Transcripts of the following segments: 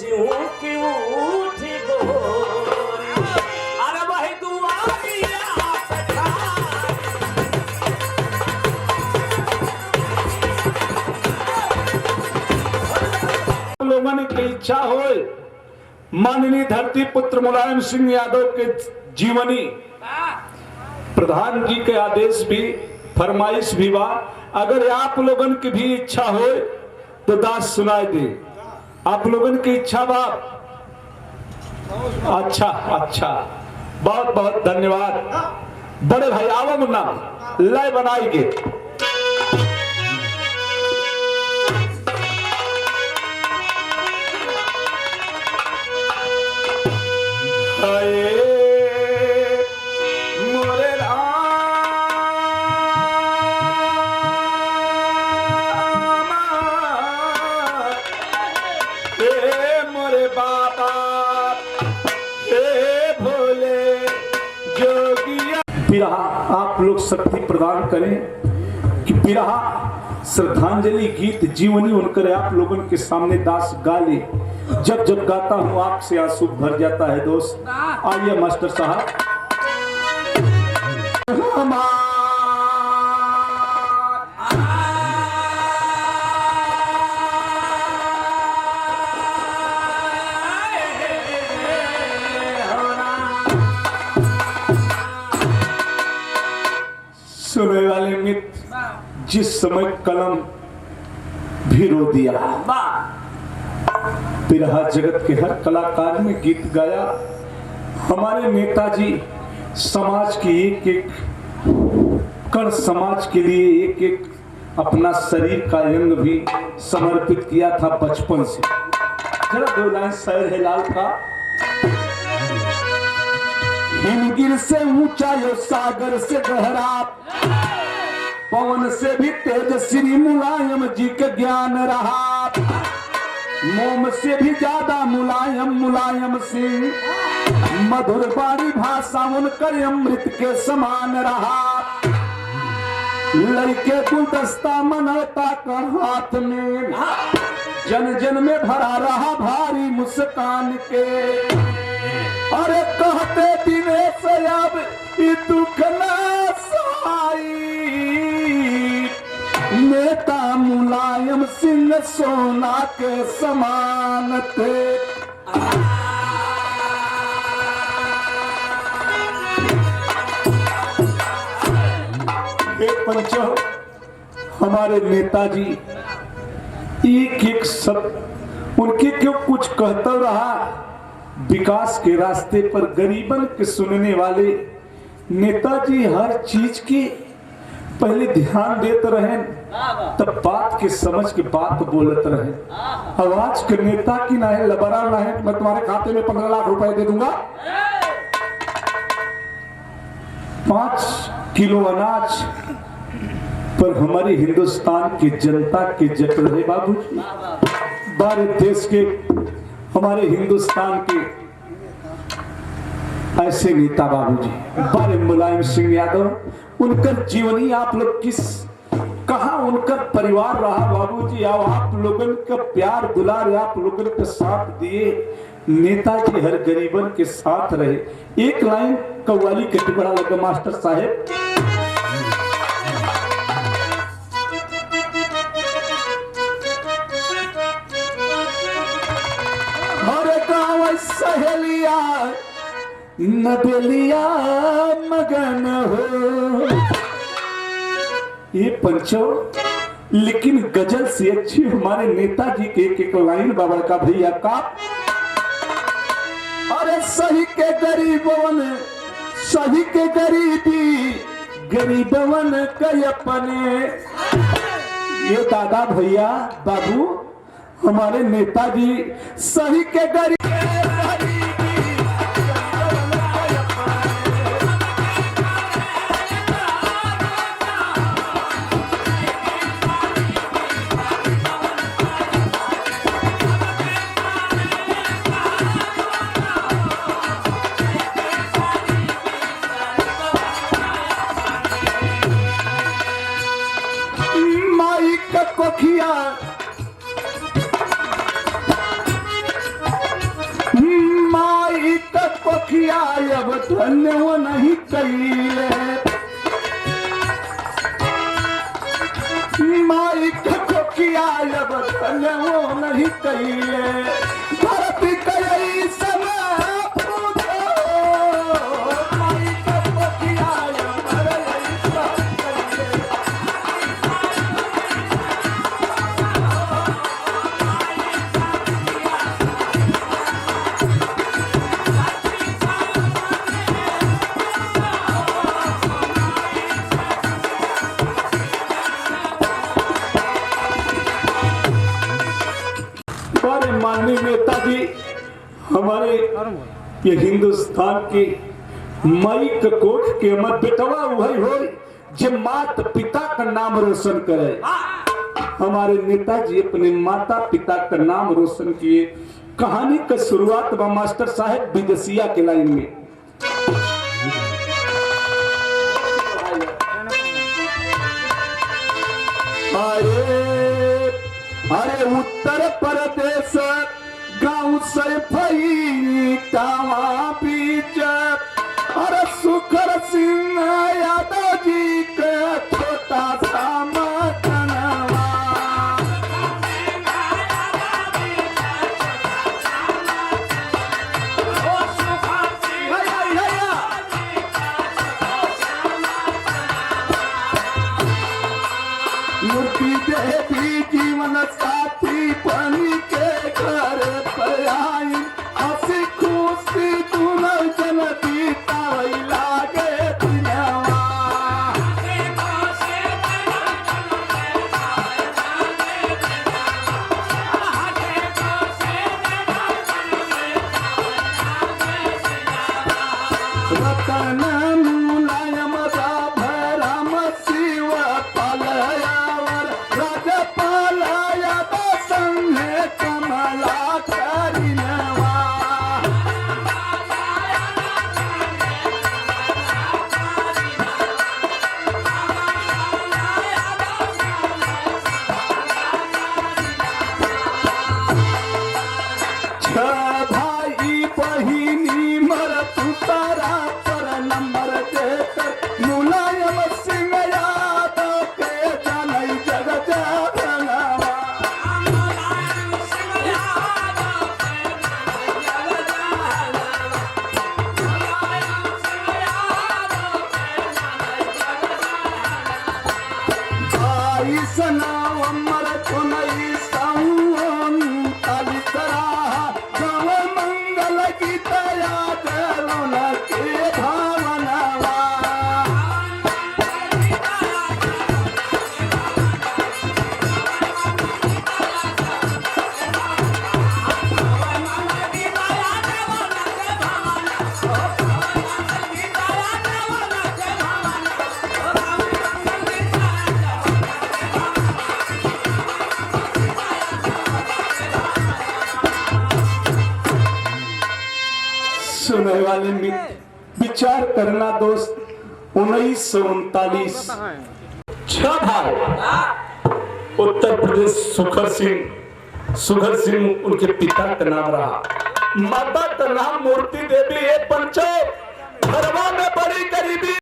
सिंह की उठी गोरी, अरे भाई दुआरिया लोगों की इच्छा हो माननीय धरती पुत्र मुलायम सिंह यादव के जीवनी प्रधान जी के आदेश भी फरमाइश भी बा। अगर आप लोगन की भी इच्छा हो तो दास सुनाई दे। आप लोगन की इच्छा बा। अच्छा अच्छा, बहुत बहुत धन्यवाद। बड़े भाई आवा मुन्ना लय बनाएंगे। बिरहा आप लोग शक्ति प्रदान करें कि बिरहा श्रद्धांजलि गीत जीवनी उनकर आप लोगों के सामने दास गा ले। जब जब गाता हूं आंख से आंसू भर जाता है दोस्त। आइए मास्टर साहब। सुनने वाले मित्र, जिस समय कलम भी रो दिया, बिरहा जगत के हर कलाकार ने गीत गाया। हमारे नेताजी समाज की एक एक कण, समाज के लिए एक एक अपना शरीर का अंग भी समर्पित किया था बचपन से। जरा दो लाइन शायर है लाल का। हिमगिर से ऊंचा यो सागर से गहरा, पवन से भी तेज श्री मुलायम जी के ज्ञान रहा। मोम से भी ज्यादा मुलायम मुलायम सिंह, मधुर बारी भाषा उनकर अमृत के समान रहा। लड़के गुलदस्ता मनौता का हाथ में, जन जन में भरा रहा भारी मुस्कान के। अरे कहते दिनेश अब दुख ना सहाई, नेता मुलायम सिंह सोना के समान थे। एक पंचो हमारे नेताजी एक एक शब्द उनके क्यों कुछ कहता रहा। विकास के रास्ते पर गरीबन के सुनने वाले नेताजी हर चीज की पहले ध्यान देते रहे, तब बात के समझ के बात बोलते रहे। आवाज के नेता की ना है, लबरा ना है, मैं तुम्हारे खाते में 15 लाख रुपए दे दूंगा, 5 किलो अनाज पर हमारी हिंदुस्तान की जनता के जट रहे बाबूजी। भारत देश के हमारे हिंदुस्तान के ऐसे नेता बाबूजी बड़े मुलायम सिंह यादव। उनकर जीवनी आप लोग किस कहा उनका परिवार रहा बाबूजी। आप लोगों का प्यार दुलार आप लोगों के साथ दिए। नेताजी हर गरीबन के साथ रहे। एक लाइन कव्वाली के टुकड़ा लगा मास्टर साहेब। सहेलिया नबेलिया मगन हो, ये पंचो लेकिन गजल से अच्छी हमारे नेताजी के एक लाइन बाबा का भैया का। अरे सही के गरीबवन सही के गरीबी गरीबवन के अपने। ये दादा भैया बाबू हमारे नेताजी सही के गरीब अब धन्य वो नहीं कैले माई को किया अब धन्य वो नहीं कैले धरती कई समय माई को किया हमारे माननीय नेताजी हमारे ये हिंदुस्तान की मई कोख के अमर बेटवा वही हो जो माता पिता का नाम रोशन करे। हमारे नेताजी अपने माता पिता का नाम रोशन किए। कहानी का शुरुआत बा मास्टर साहब विदेशिया के लाइन में। अरे उत्तर प्रदेश गांव से फई टावा बीच अरे सुखर सिंह यादव जी के छोटा सा मकानवा मूर्ति देवी जीवन साथी बनी के घर पर आई हंसी खुशी दोनों जन बीताई लागे दिनवा रतन मुलायम राम शिव पलयावर राजपाल यादव संगे कमला करिनवा छह भाई बहिनी मरत तारा पर नंबर देकर मुलायम सिंह यादव के जनई जग जगनवा बाईस नवंबर 1939 गाँव मंगल गीत याद के भावनवा सुनने वाले मित्र विचार करना दोस्त 1939 छह भाई उत्तर प्रदेश सुखर सिंह उनके पिता का नाम रहा। माता का नाम मूर्ति देवी है। पंचो घरवा में बड़ी गरीबी।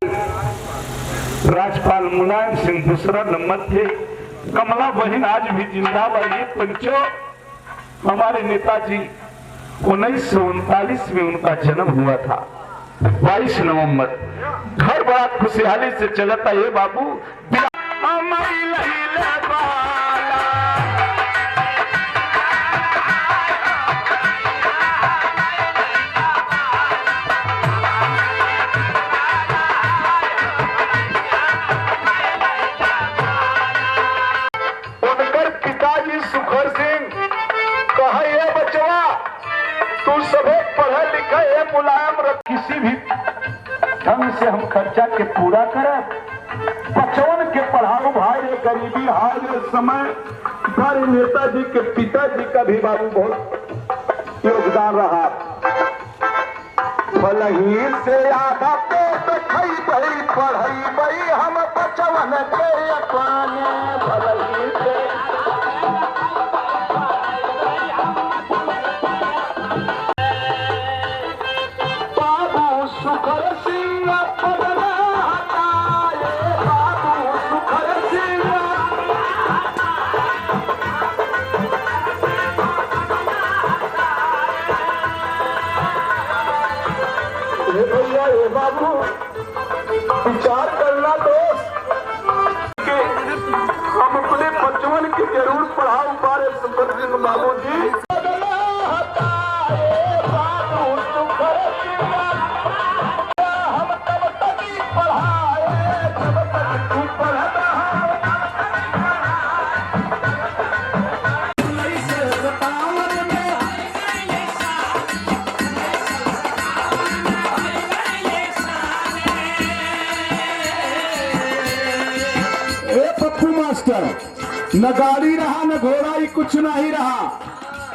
राजपाल मुलायम सिंह दूसरा नंबर थे। कमला बहन आज भी जिंदाबाद। पंचो हमारे नेताजी 1939 में उनका जन्म हुआ था 22 नवंबर। घर बड़ा खुशहाली से चलता है बाबू। उनकर पिताजी सुखर सिंह कहे बचवा तू सभी पढ़े लिखे है मुलायम किसी भी ढंग से हम खर्चा के पूरा करें। बचवन के पढ़ाओ भाई रे गरीबी हाल समय हमारे नेताजी के पिताजी का भी बाबू बहुत योगदान रहा। भलही से आधा पेट खई बई पढ़ई बई हम बचवन के अपने भलही से बाबू विचार करना दोस्त कि हम अपने बचपन की जरूर पढ़ाओ बारे सुंदर सिंह बाबू जी। न गाड़ी रहा न घोड़ा ही कुछ नहीं रहा,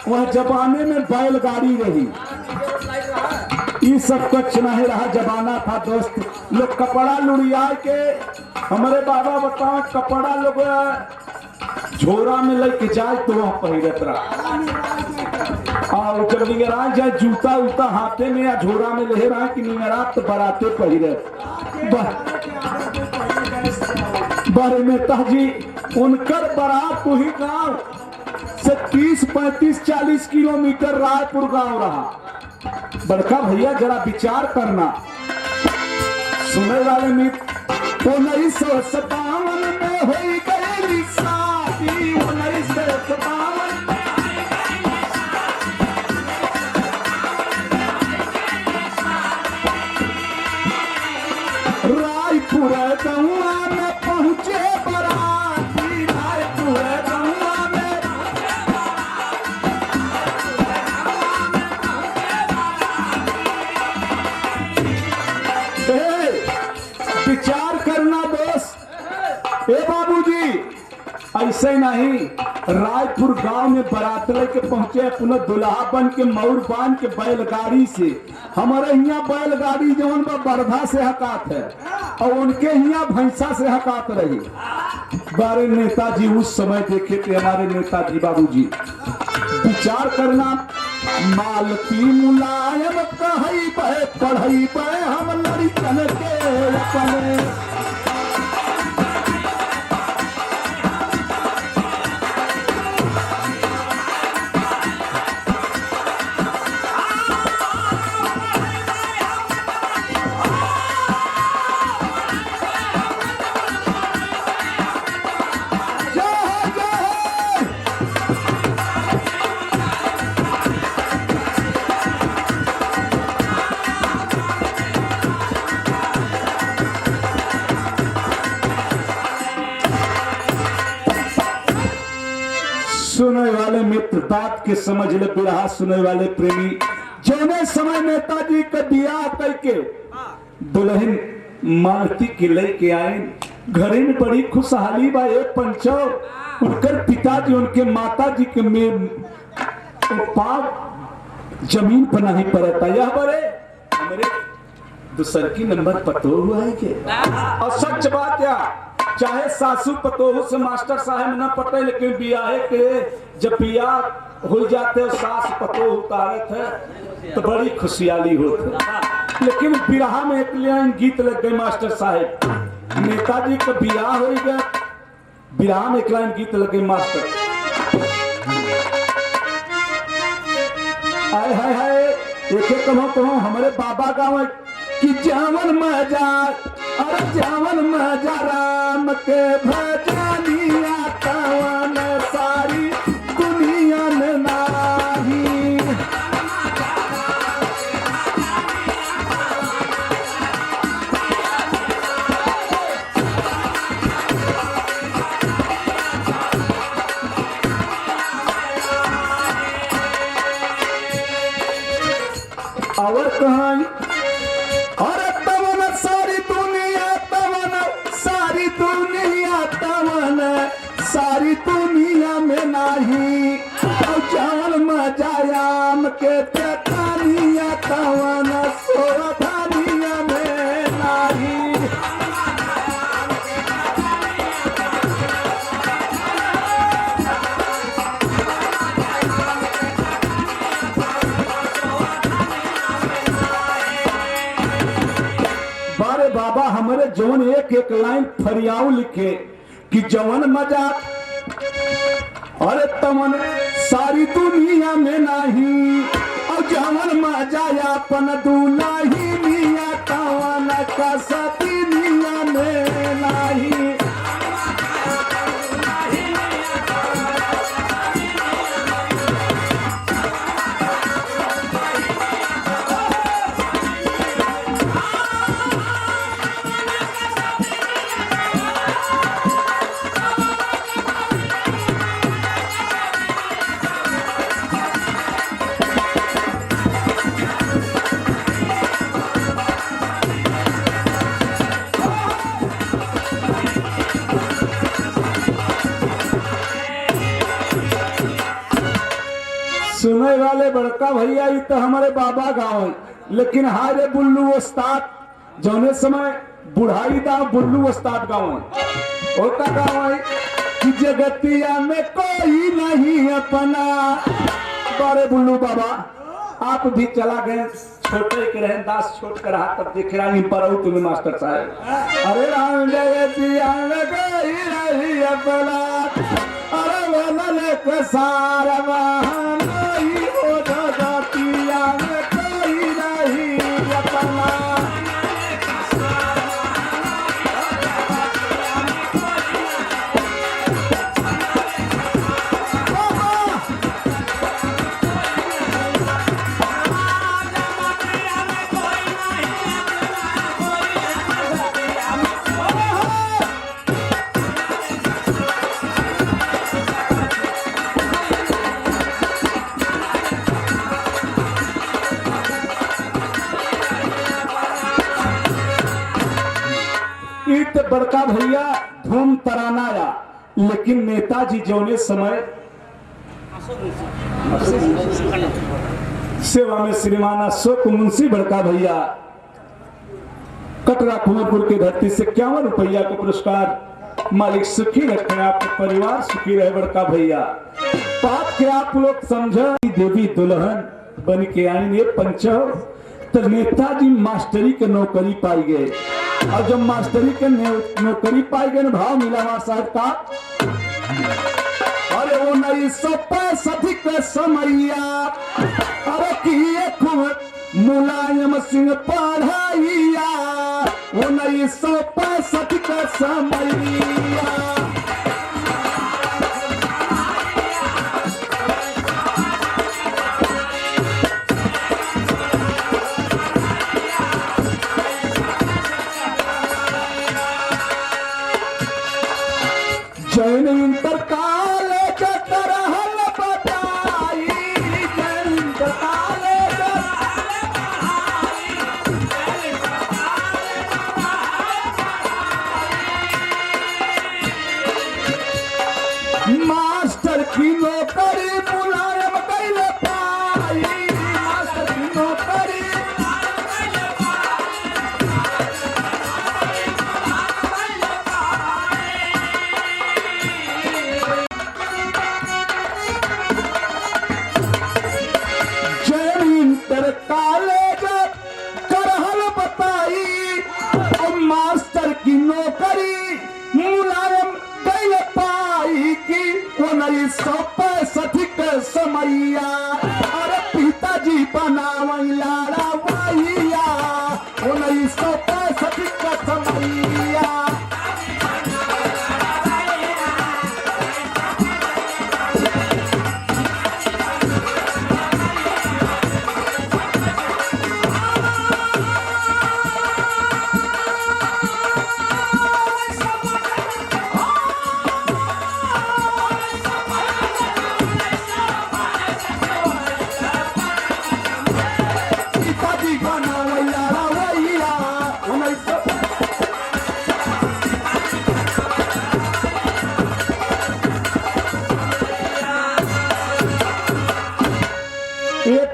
वह जमाने में बैलगाड़ी रही। ये सब कुछ नहीं रहा, जमाना था दोस्त। लोग कपड़ा लुड़िया के हमारे बाबा बताओ कपड़ा लोग झोरा में लेके जाए तो वह पहिरत रहा। और जब निगरा जाए जूता उता हाथे में या झोरा में ले रहा कि निगरा तो बराते पहिरत। बड़े नेताजी उनकर बारात वही गांव से 30, 35, 40 किलोमीटर रायपुर गांव रहा। बड़का भैया जरा विचार करना। सुने वाले मित्र 1957 में हुई गई शादी, 1957 रायपुर गौआ में पहुंचे बराती, रायपुर गौआ में विचार करना दोस्त। ए बाबूजी ऐसे नहीं, रायपुर गांव में बारात लेके पहुंचे अपना दुल्हा बन के मऊर बांध के बैलगाड़ी से। हमारे यहाँ बैलगाड़ी जो बरधा से हकात है और उनके यहाँ भैंसा से हकात रही। बारे नेताजी उस समय देखे थे हमारे नेताजी बाबूजी। विचार करना, मालती मुलायम कही बहे पढ़ई बहे हम लड़कन के अपने। सुनने वाले मित्र बात के समझ ले, बिरहा सुनने वाले प्रेमी जौने समय नेताजी का बियाह करके दुल्हन मालती के लेके आए, घरे में बड़ी खुशहाली बा। एक पंचो उनकर पिताजी उनके माताजी के में पाप जमीन पर नहीं पड़ता। यह बड़े हमारे दूसर की नंबर पतो हुआ है के। और सच बात या चाहे सासू पतोहू से मास्टर साहब न पटे, लेकिन बियाहे के जब बियाह हो जाते और सास पतोहू उतारत है तो बड़ी खुशहाली होती। लेकिन बिरहा में एक लाइन गीत लग गई मास्टर साहब। नेताजी का बियाह हो गया, बिरहा में एक लाइन गीत लग गई मास्टर। हाय हाय हाय, एक कहो हमारे बाबा गाँव कि जावन मजा, अरे जावन मजा राम के भजनिया तवन सारी दुनिया में नाही। और कहानी अरे तवन सारी दुनिया, तवन सारी दुनिया, तवन सारी दुनिया में नाही। और जवन मजायाम के तनिया तवन सोधानिया में नाही। बारे बाबा हमारे जवन एक एक लाइन फरियाऊ लिखे कि जवन मजा अरे तवन सारी दुनिया में नहीं। और जवन मजा अपन दुलाही मिया तवन मन का सतीनिया में नाही। सुने वाले बड़का भैया ये तो हमारे बाबा गाँव है, लेकिन हाय रे बुल्लू उस्ताद जौने समय बुढ़ाई दा बुल्लू उस्ताद गाँव है। होता गाँव है कि जगतिया में कोई नहीं अपना। बारे बुल्लू बाबा आप भी चला गए, छोटे के रहे दास छोट कर रहा तब देख रहा पर तुम्हें मास्टर साहब। अरे राम जगतिया में कोई नहीं अपना, अरे बोलने के सारा बहाना ही हो जगतिया में कोई नहीं अपना। इत बड़का भैया धूम तराना आया, लेकिन नेताजी जौने समय सेवा में श्रीमान अशोक मुंशी बड़का भैया कटरा कुंवरपुर की धरती से 51 रुपया का पुरस्कार। मालिक सुखी रखे, आपका परिवार सुखी रहे बड़का भैया। बात के आप लोग समझो, देवी दुल्हन बन के आई ने पंचो तो नेताजी मास्टरी के नौकरी पाई गए, और जब मास्टरी के नौकरी पाई गए भाव मिला हमारे साहब का। अरे 1965 के समैया, अरे किए खूब मुलायम सिंह पढ़ाइया 1965 के समैया। जैन इंटर कॉलेज करहल बताई, जैन इंटर कॉलेज मास्टर की नौकरी मुलायम कैले पाई, मास्टर की नौकरी कॉलेज करहल बताई, और मास्टर की नौकरी मुलायम कैले पाई कि 1965 के समैया। अरे पिताजी बनावई लाड़ा भैया 1965 के समैया।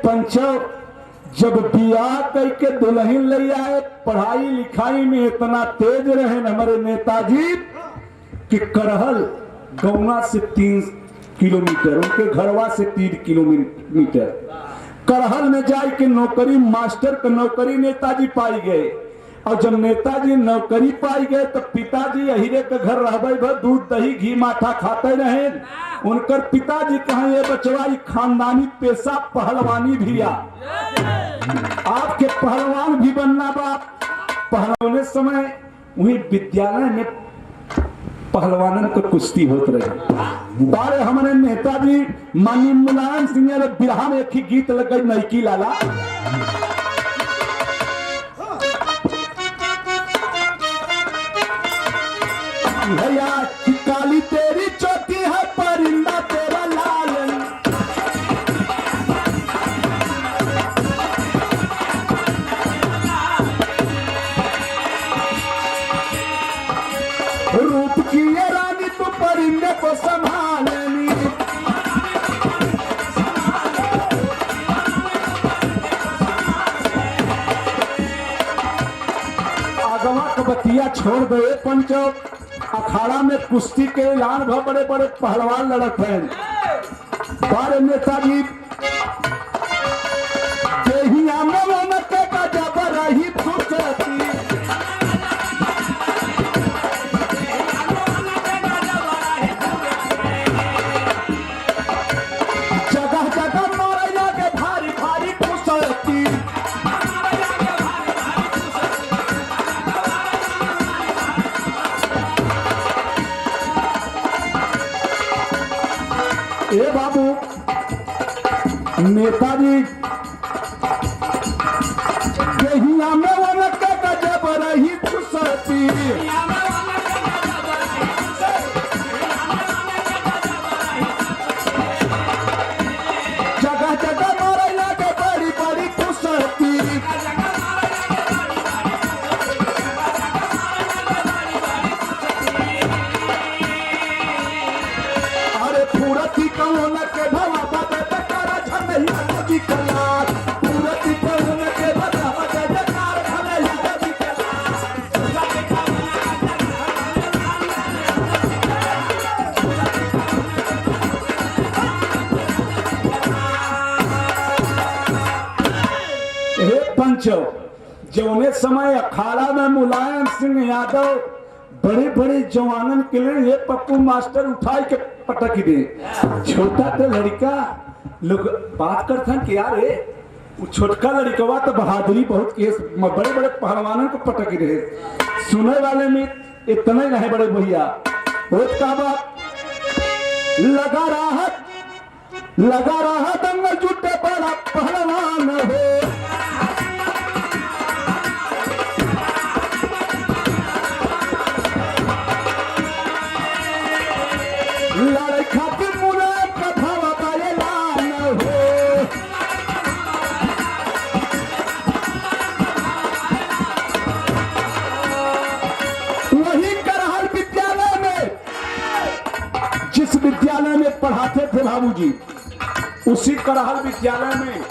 पंचो जब बियाह करके दुल्हन ले आए, पढ़ाई लिखाई में इतना तेज रहे हमारे नेताजी कि करहल गौना से 3 किलोमीटर, उनके घरवा से 3 किलोमीटर करहल में जाए के नौकरी, मास्टर का नौकरी नेताजी पाई गए। और जब नेताजी नौकरी पाई गए तो पिताजी अहिरे के घर रहबे भर दूध दही घी माठा खाते रहे। उनकर पिताजी कहे ये बचवाई खानदानी पेशा पहलवानी भी आ, आपके पहलवान भी बनना बाप। पहलवाने समय वही विद्यालय में पहलवानन को कुश्ती होत रहे। बारे हमारे नेताजी माननीय मुलायम सिंह यादव बिरहा में एक ही गीत लग गई नईकी लाला। भैया काली तेरी चोटी है परिंदा तेरा लाल, रूप की ये रानी तू परिंदे को संभालनी। आगवा कबतिया छोड़ दे पंचो, अखाड़ा में कुश्ती के ऐलान भा, बड़े बड़े पहलवान लड़त हैं। बारे नेताजी देहिया में के का जबर ही फुसती, जगह जगह मारा के भारी भारी फुसती। ए बाबू नेताजी देहिया में वनके का जबर ही फुसती, जगह जगह मारा के बड़ी बड़ी फुसती। अरे पूरती कौन के भवा बदे तकर झमैया नदी कला, पूरती कौन के भवा बदे तकर झमैया नदी कला। हे पंचो, जौने समय अखाड़ा में मुलायम सिंह यादव बड़े बड़े जवानन के लिए ये पप्पू मास्टर उठाई के पटक दे। छोटा तो लड़का लोग बात करते हैं कि यार वो छोटका लड़कवा तो बहादुरी बहुत केस बड़े बड़े पहलवानों को पटक दे। सुने वाले में इतना ही नहीं बड़े भैया का बात लगा रहा दंगल जुटे बड़ा पहलवान हो। लड़ाई खातिर मुलायम का भावा का ऐलान हो। वही करहल विद्यालय में, जिस विद्यालय में पढ़ाते थे बाबूजी, उसी करहल विद्यालय में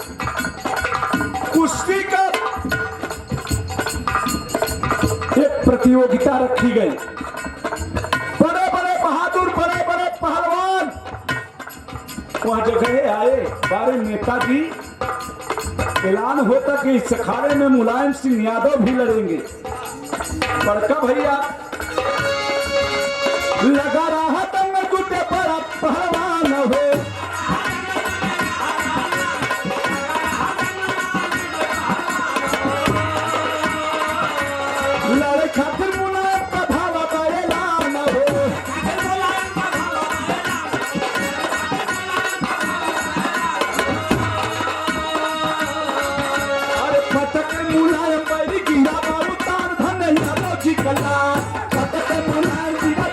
कुश्ती का एक प्रतियोगिता रखी गई। वहां जगह आए, बारे नेताजी ऐलान होता कि इस अखाड़े में मुलायम सिंह यादव भी लड़ेंगे। बड़का भैया लगा रहा दंगल जुटे बड़ा पहलवान हो। लड़े खातिर मुलायम का भावा का ऐलान हो। मुलायम बैरी गिरा बाबू तार धन यादव जी कला, मुलायम गिरा।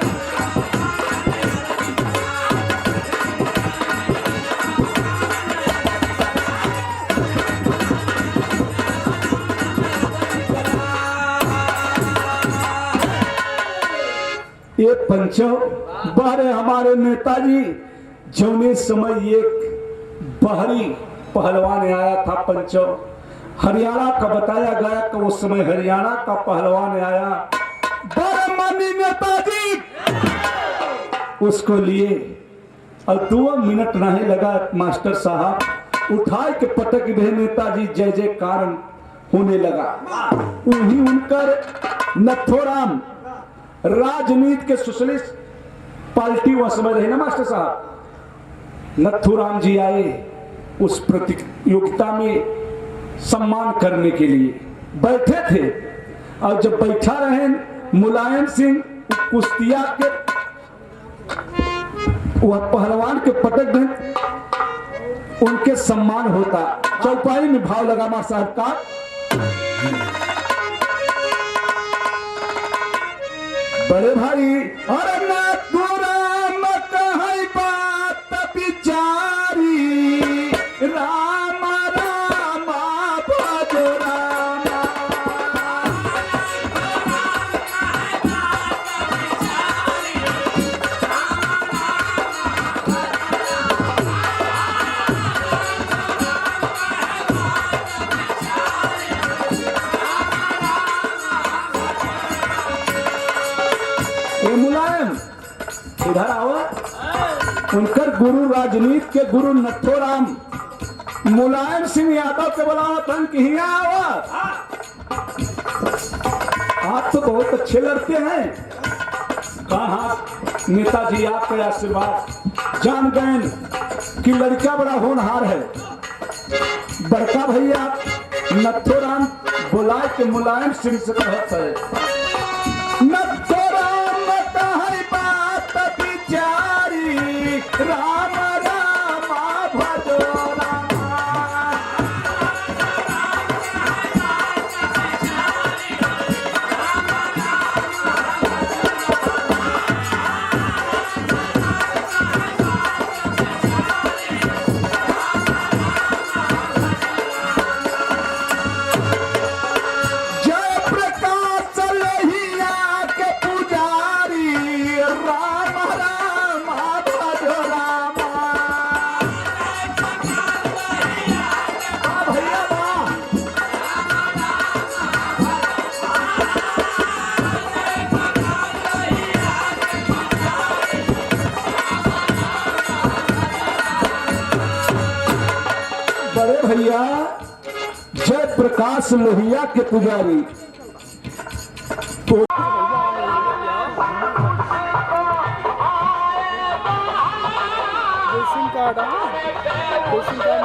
ये पंचो बारे हमारे नेताजी जौने समय एक बाहरी पहलवान आया था पंचो, हरियाणा का बताया गया कि उस समय हरियाणा का पहलवान आया। बड़े माननीय नेताजी उसको लिए और 2 मिनट नहीं लगा मास्टर साहब उठाए के पटक दे। नेताजी जय जयकार होने लगा। वही उनकर नथोराम राजनीति के सोशलिस्ट पार्टी वह समझ रहे ना मास्टर साहब। नथुराम जी आए उस प्रतियोगिता में सम्मान करने के लिए बैठे थे। और जब बैठा रहे मुलायम सिंह कुश्तिया के वह पहलवान के पटक गए, उनके सम्मान होता। चौपाई में भाव लगा मां साहब का, बड़े भाई अरे ना राम कहे बात बिचारी, राम राम भज राम। मुलायम इधर आओ। उनकर गुरु राजनीति के गुरु नथोराम मुलायम सिंह यादव के बुलावा था कि यहाँ आओ, आप तो बहुत अच्छे लड़के हैं। कहा नेताजी आपके आशीर्वाद जान गए कि लड़का बड़ा होनहार है। बड़का भैया नथोराम बुला के मुलायम सिंह से कहत है, नथोराम कहे बात बिचारी, राम राम भज राम। जय प्रकाश लोहिया के पुजारी, राम राम भज राम। भैया वाह। बड़े भैया जय प्रकाश लोहिया के पुजारी तो रेशन कार्ड रेशन कार्ड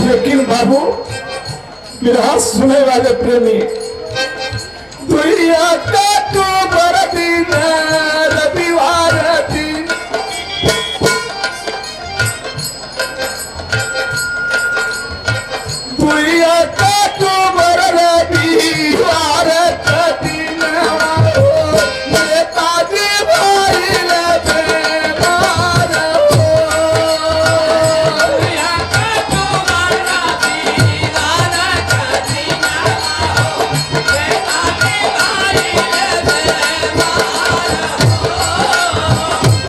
लेकिन बाबू विरह सुने वाले प्रेमी, दुनिया का तो बड़ा दिन रविवार दिन, दुनिया का तो बड़ा रविवार दिन, नेताजी भाई ने बेमार हो।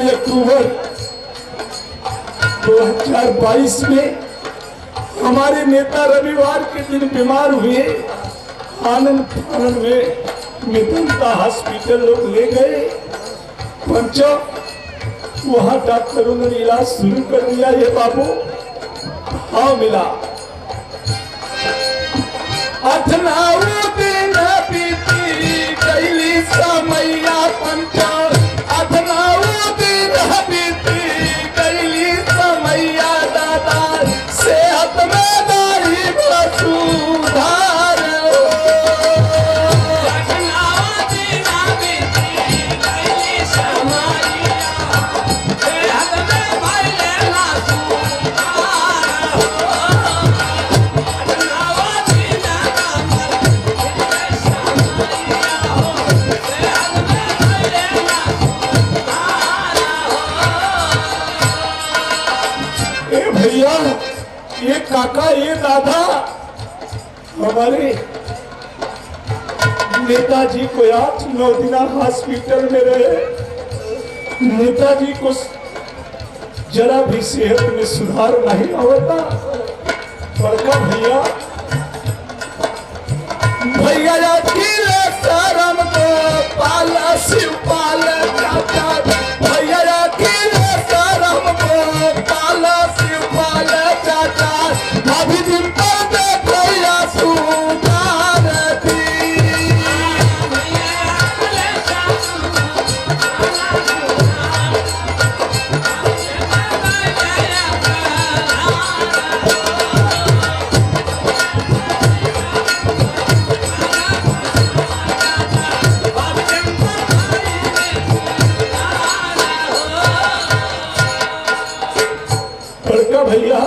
अक्टूबर 2022 में हमारे नेता रविवार के दिन बीमार हुए, आनंद फानंद में मेदंता हॉस्पिटल लोग ले गए। पंचो वहां डॉक्टरों ने इलाज शुरू कर दिया। ये बाबू हाँ मिला। अठनाऊ दिन बीती कैली समैया पंचो, अठनाऊ दिन बीती कैली समैया दादा, सेहत में दाई सुधार हो। भैया, ये काका, ये दादा, हमारे नेताजी को 8-9 दिन हॉस्पिटल में रहे। नेताजी को जरा भी सेहत में सुधार नहीं होता। बड़का भैया, भैया अकेले शरम को पाला शिव पाल चाचा, भैया अकेले शरम को पाला शिव पाल चाचा, अभी दिन पर देखो या सुधार दी। भैया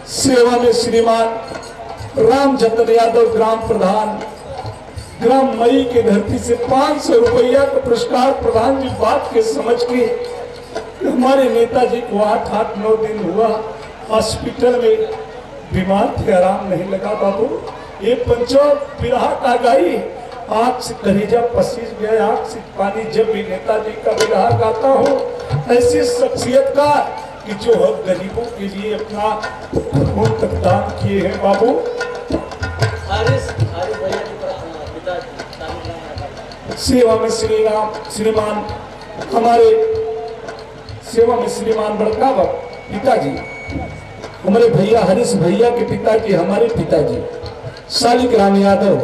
सेवा में श्रीमान राम जतन यादव ग्राम प्रधान, ग्राम मई के धरती से 500 रुपया का पुरस्कार प्रधान जी बात के समझ के हमारे नेताजी को 8-9 दिन हुआ हॉस्पिटल में बीमार थे, आराम नहीं लगा। बाबू ये पंचो बिरहा का गाई, आंख से कलेजा पसीज गया, आंख से पानी। जब भी नेताजी का बिरहा गाता हूँ ऐसी शख्सियत का कि जो हम गरीबों के लिए अपना खून तक दान किए हैं। बाबू सेवा में श्रीमान हमारे सेवा में श्रीमान बड़का पिताजी, हमारे भैया हरीश भैया के पिताजी, हमारे पिताजी शालिक राम यादव,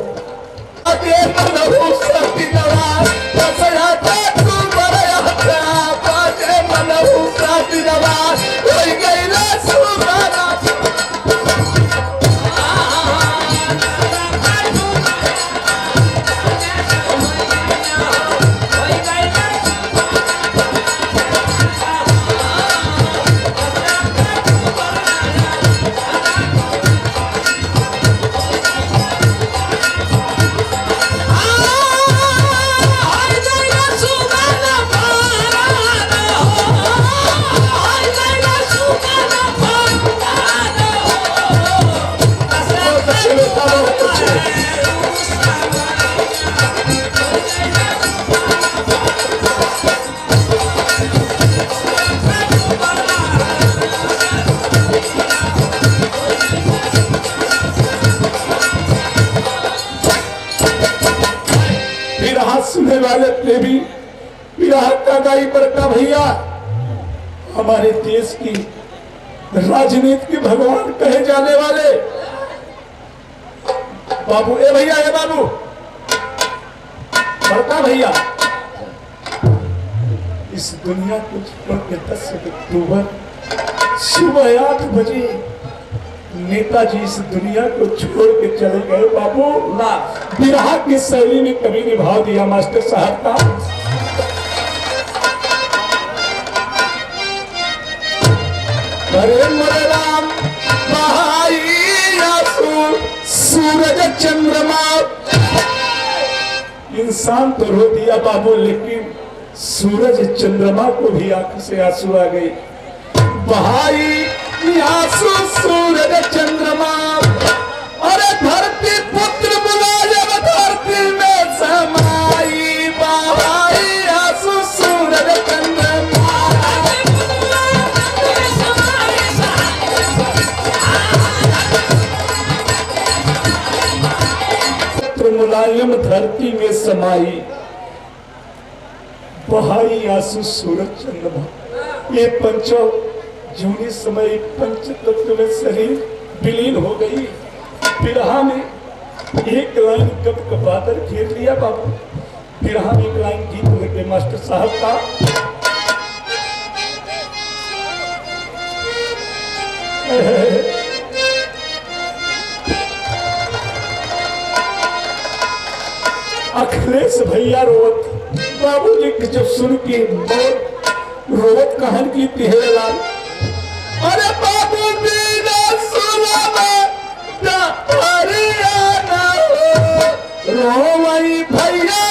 सुनने वाले प्रेमी बिरहा का गाई बड़का भैया, हमारे देश की राजनीति के भगवान कहे जाने वाले बाबू, ए भैया, ए बाबू, बड़का भैया, इस दुनिया को छोड़ के 10 अक्टूबर सुबह 8 बजे नेताजी इस दुनिया को छोड़ के चले गए। बाबू ना बिरहा की शैली में कभी निभाव दिया मास्टर साहब का। अरे मोरे राम भाई सूरज चंद्रमा, इंसान तो रो दिया बाबू, लेकिन सूरज चंद्रमा को भी आंख से आंसू आ गई। भाई आंसू सूरज चंद्रमा, अरे धरती पुत्र मुलायम धरती में समाई, भाई आंसू सूरज चंद्रमा, पुत्र मुलायम धरती में समाई, भाई आंसू सूरज चंद्रमा। ये पंचों जूनी समय पंच तत्व में शरीर विलीन हो गई। बिरहा में एक लाइन कब कबादर घेर लिया बाबू, बिरहा में एक लाइन गीत लगे मास्टर साहब का। अखिलेश भैया रोवत, बाबूजी की जब सुन के रोवत कहन की तिहेलाल, अरे बाबू बिना सुना हरियाणा हो रोवई भैया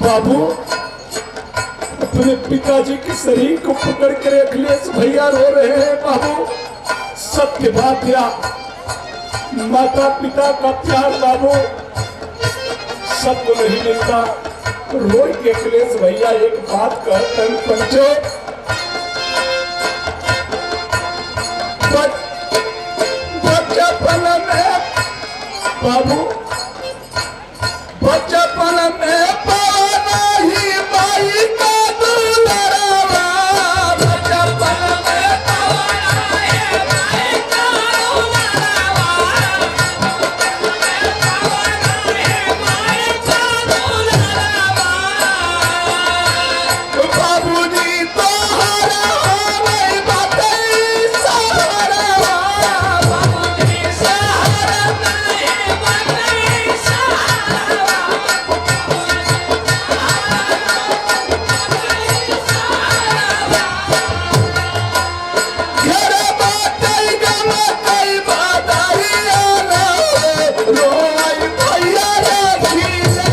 बाबू अपने पिताजी के शरीर को पकड़ कर अखिलेश भैया रो रहे हैं। बाबू सत्य बात या माता पिता का प्यार बाबू सबको नहीं मिलता। रोई के अखिलेश भैया एक बात कहते हैं पंचो, बचपन में बाबू बचपन में पाना ही माई का दुलारा, बचपन में पाना ही माई का दुलारा। बाबूजी तो हरा नहीं बातें सहारा, बाबूजी सहारा नहीं बातें सहारा। घर बातें गमतई बादारिया ना रोई भैया रखी ले।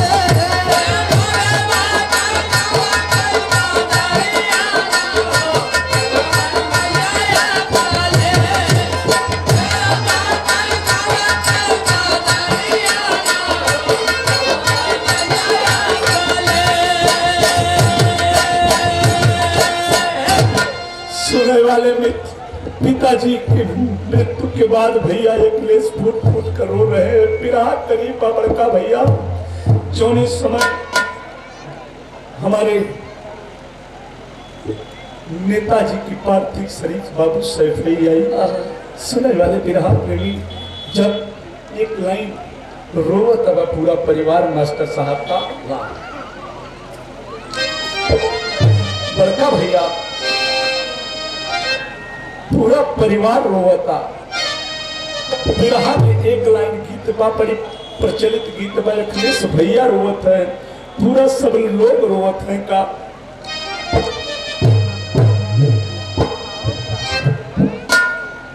सुने वाले में पिताजी के मृत्यु के बाद भैया अखिलेश फूट फूट कर रो रहे हैं। विराह करीब बड़का भैया जोनी समय हमारे नेताजी की पार्थिव शरीर बाबू सैफ आई। सुने वाले विराह प्रेमी जब एक लाइन रोवत अब पूरा परिवार मास्टर साहब का बड़का भैया पूरा परिवार रोवता। विरहा में एक लाइन गीत बा बड़ी प्रचलित गीत बा, अखिलेश भैया रोवत है, पूरा सब लोग रोवत है का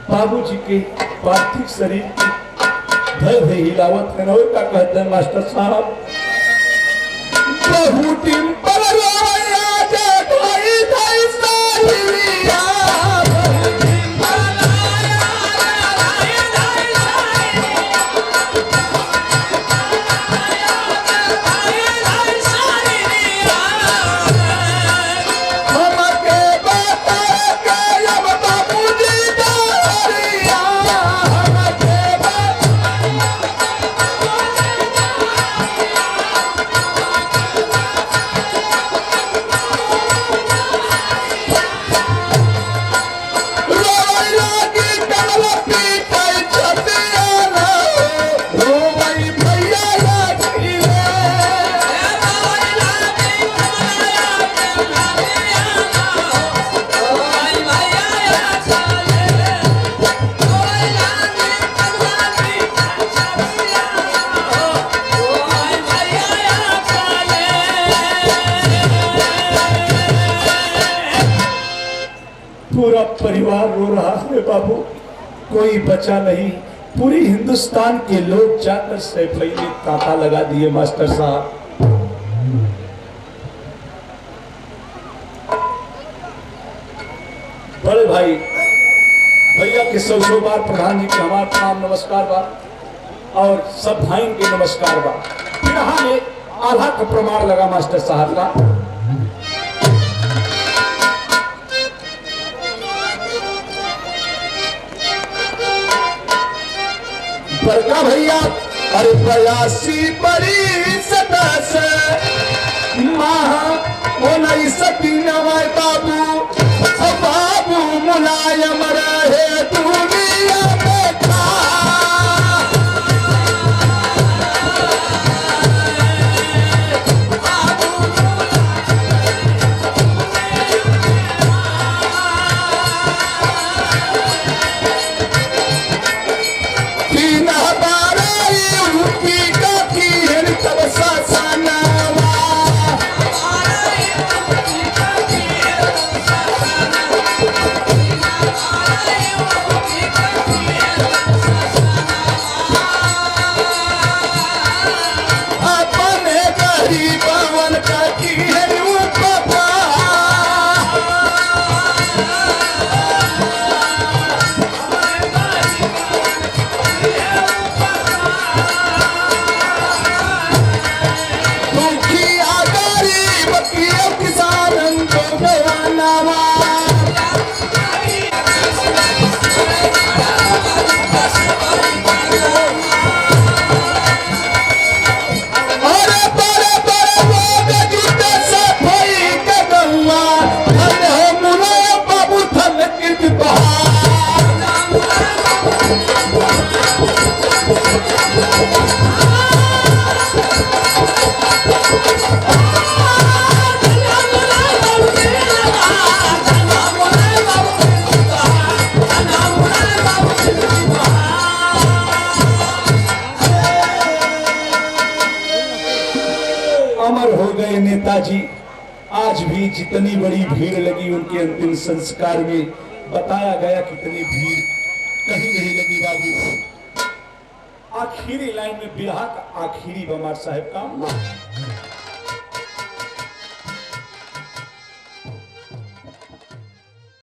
बाबूजी के पार्थिव शरीर की धर हिलावत है। और का कहते हैं मास्टर साहब, बहु दिन पर रोया जगाई धाई साहिलिया, पूरा परिवार रो रहा है बाबू, कोई बचा नहीं। पूरी हिंदुस्तान के लोग जाकर सैफई में तांता लगा दिए मास्टर साहब। बड़े भाई भैया के सौ बार प्रधान जी के हमारा प्रणाम नमस्कार बा और सब भाई के नमस्कार बा। विरहा में आल्हा का प्रमाण लगा मास्टर साहब का। बड़का भैया अरे 82 बरिस दस माह वो नहीं सती नवाय बाबू, बाबू मुलायम रहे दुनिया में था। जी आज भी जितनी बड़ी भीड़ लगी उनके अंतिम संस्कार में, बताया गया कितनी भीड़ कहीं नहीं लगी बाबू। आखिरी लाइन में बिरहा का आखिरी बमार साहब का